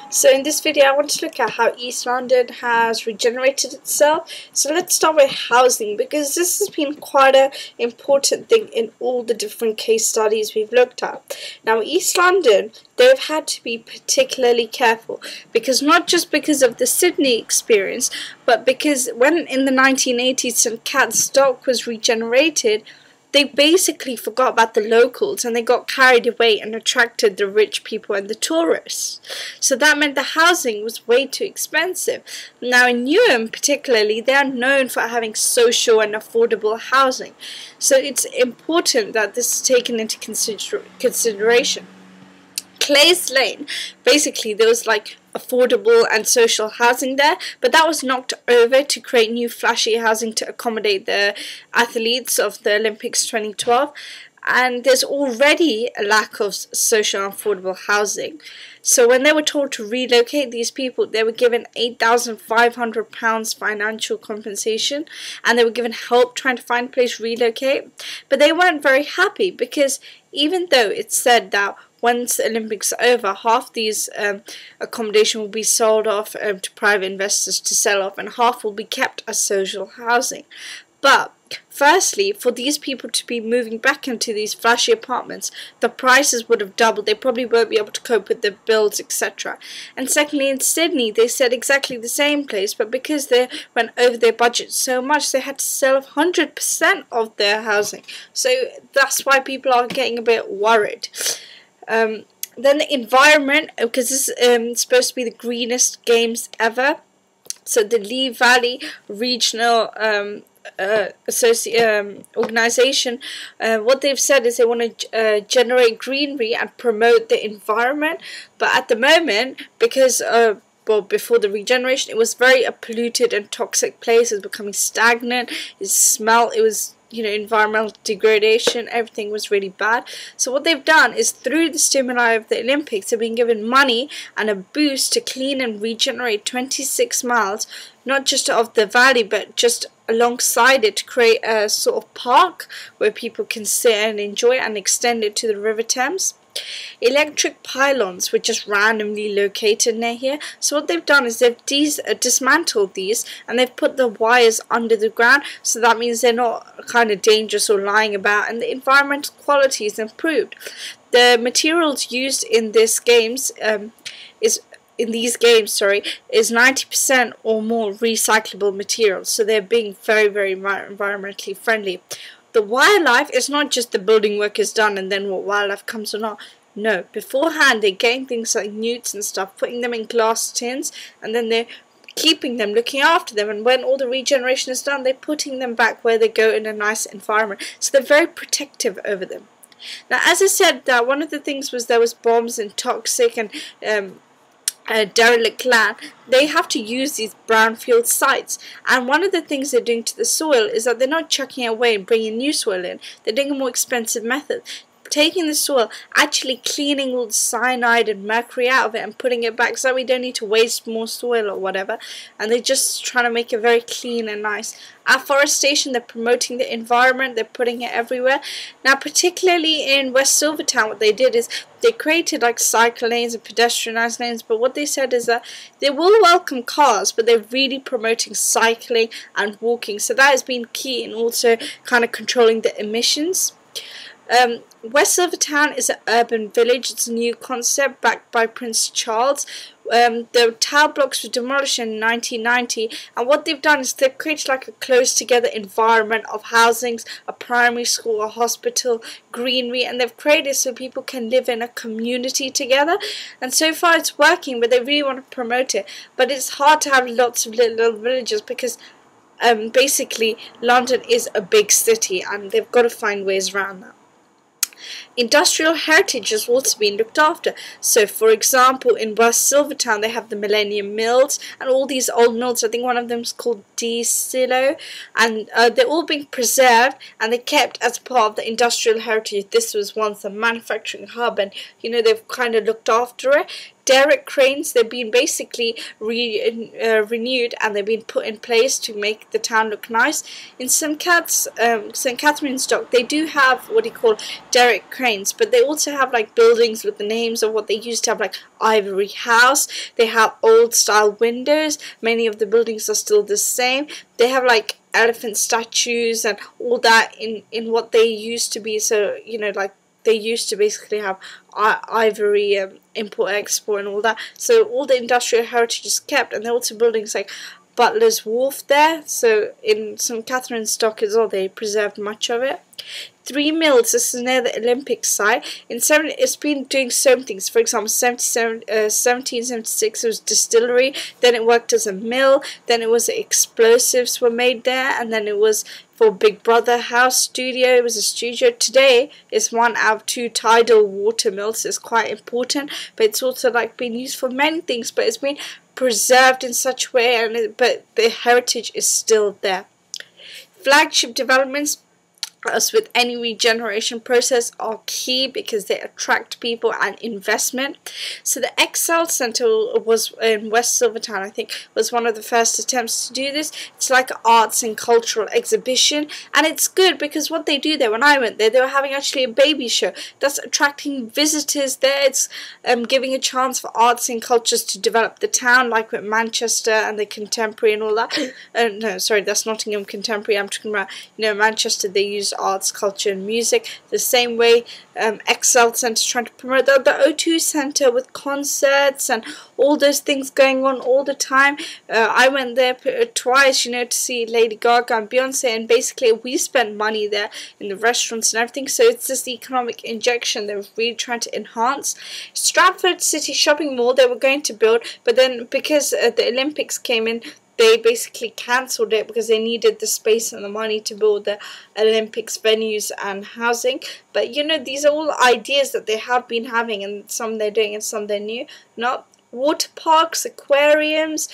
So in this video I want to look at how East London has regenerated itself. So let's start with housing, because this has been quite an important thing in all the different case studies we've looked at. Now East London, they've had to be particularly careful, because not just because of the Sydney experience, but because when in the 1980s St Cat's Dock was regenerated, they basically forgot about the locals and they got carried away and attracted the rich people and the tourists. So that meant the housing was way too expensive. Now in Newham particularly, they are known for having social and affordable housing. So it's important that this is taken into consideration. Clay's Lane, basically there was like affordable and social housing there, but that was knocked over to create new flashy housing to accommodate the athletes of the Olympics 2012, and there's already a lack of social and affordable housing. So when they were told to relocate these people, they were given £8,500 financial compensation, and they were given help trying to find a place to relocate, but they weren't very happy, because even though it's said that once the Olympics are over, half these accommodation will be sold off to private investors to sell off, and half will be kept as social housing. But firstly, for these people to be moving back into these flashy apartments, the prices would have doubled. They probably won't be able to cope with the bills, etc. And secondly, in Sydney, they said exactly the same place, but because they went over their budget so much, they had to sell 100% of their housing. So that's why people are getting a bit worried. Then the environment, because this is supposed to be the greenest games ever. So the Lee Valley Regional organization, what they've said is they want to generate greenery and promote the environment. But at the moment, because well, before the regeneration, it was very a polluted and toxic place. It was becoming stagnant. It was environmental degradation, everything was really bad. So what they've done is, through the stimuli of the Olympics, they've been given money and a boost to clean and regenerate 26 miles, not just of the valley, but just alongside it, to create a sort of park where people can sit and enjoy, and extend it to the River Thames. Electric pylons were just randomly located near here. So what they've done is they've dismantled these, and they've put the wires under the ground. So that means they're not kind of dangerous or lying about, and the environmental quality is improved. The materials used in these games is 90% or more recyclable materials. So they're being very, very environmentally friendly. The wildlife is not just the building work is done and then what wildlife comes or not. No, beforehand they're getting things like newts and stuff, putting them in glass tins, and then they're keeping them, looking after them, and when all the regeneration is done, they're putting them back where they go in a nice environment. So they're very protective over them. Now, as I said, that one of the things was there was bombs and toxic and derelict land. They have to use these brownfield sites, and one of the things they're doing to the soil is that they're not chucking it away and bringing new soil in. They're doing a more expensive method, taking the soil, actually cleaning all the cyanide and mercury out of it and putting it back, so we don't need to waste more soil or whatever, and they're just trying to make it very clean and nice. Afforestation, they're promoting the environment, they're putting it everywhere. Now particularly in West Silvertown, what they did is they created like cycle lanes and pedestrianised lanes, but what they said is that they will welcome cars, but they're really promoting cycling and walking. So that has been key in also kind of controlling the emissions. West Silvertown is an urban village. It's a new concept backed by Prince Charles. The tower blocks were demolished in 1990, and what they've done is they've created like a closed together environment of housings, a primary school, a hospital, greenery, and they've created so people can live in a community together. And so far it's working, but they really want to promote it. But it's hard to have lots of little villages, because basically London is a big city and they've got to find ways around that. Industrial heritage has also been looked after. So for example, in West Silvertown they have the Millennium Mills and all these old mills. I think one of them is called D Silo, and they're all being preserved and they're kept as part of the industrial heritage. This was once a manufacturing hub, and they've kind of looked after it. derrick cranes, they've been basically renewed, and they've been put in place to make the town look nice. In St. Catherine's Dock, they do have what you call derrick cranes, but they also have like buildings with the names of what they used to have, like Ivory House. They have old style windows. Many of the buildings are still the same. They have like elephant statues and all that in what they used to be. So you know, like they used to basically have ivory import export and all that. So all the industrial heritage is kept, and there are also buildings like Butler's Wharf there. So in St. Catherine's Dock as well, they preserved much of it. Three Mills, this is near the Olympic site. It's been doing so many things. For example, 1776 it was distillery, then it worked as a mill, then it was explosives were made there, and then it was for Big Brother House Studio. It was a studio. Today it's one out of two tidal water mills. It's quite important, but it's also like been used for many things, but it's been preserved in such a way, but the heritage is still there. Flagship developments, as with any regeneration process, are key because they attract people and investment. So the Excel Centre was in West Silvertown, I think, was one of the first attempts to do this. It's like an arts and cultural exhibition, and it's good because what they do there, when I went there, they were having actually a baby show that's attracting visitors there. It's giving a chance for arts and cultures to develop the town, like with Manchester and the Contemporary and all that. No, sorry, that's Nottingham Contemporary. I'm talking about, you know, Manchester. They use arts, culture and music the same way Excel Centre is trying to promote the O2 Centre with concerts and all those things going on all the time. I went there twice, you know, to see Lady Gaga and Beyonce, and basically we spent money there in the restaurants and everything. So it's just the economic injection they're really trying to enhance. Stratford City Shopping Mall they were going to build, but then because the Olympics came in, they basically cancelled it because they needed the space and the money to build the Olympics venues and housing. But you know, these are all ideas that they have been having, and some they're doing and some they're new. Not water parks, aquariums,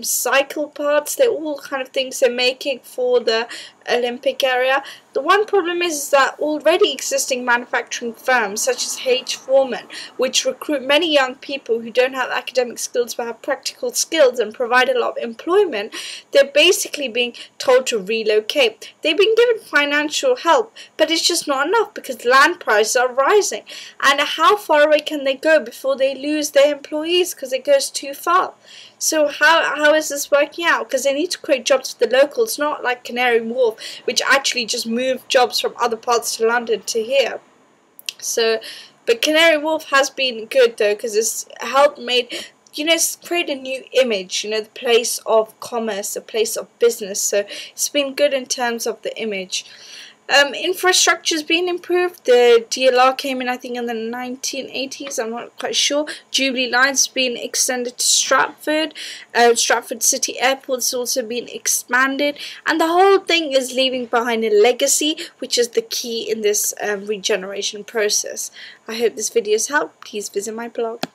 cycle parks, they're all kind of things they're making for the Olympic area. The one problem is that already existing manufacturing firms such as H. Foreman, which recruit many young people who don't have academic skills but have practical skills and provide a lot of employment, they're basically being told to relocate. They've been given financial help, but it's just not enough because land prices are rising. And how far away can they go before they lose their employees because it goes too far? So how is this working out? Because they need to create jobs for the locals, not like Canary Wharf, which actually just moved jobs from other parts to London to here. So, but Canary Wharf has been good though, because it's helped made, you know, it's created a new image, you know, the place of commerce, the place of business. So it's been good in terms of the image. Infrastructure's been improved. The DLR came in, I think, in the 1980s. I'm not quite sure. Jubilee Line's been extended to Stratford. Stratford City Airport's also been expanded, and the whole thing is leaving behind a legacy, which is the key in this regeneration process. I hope this video has helped. Please visit my blog.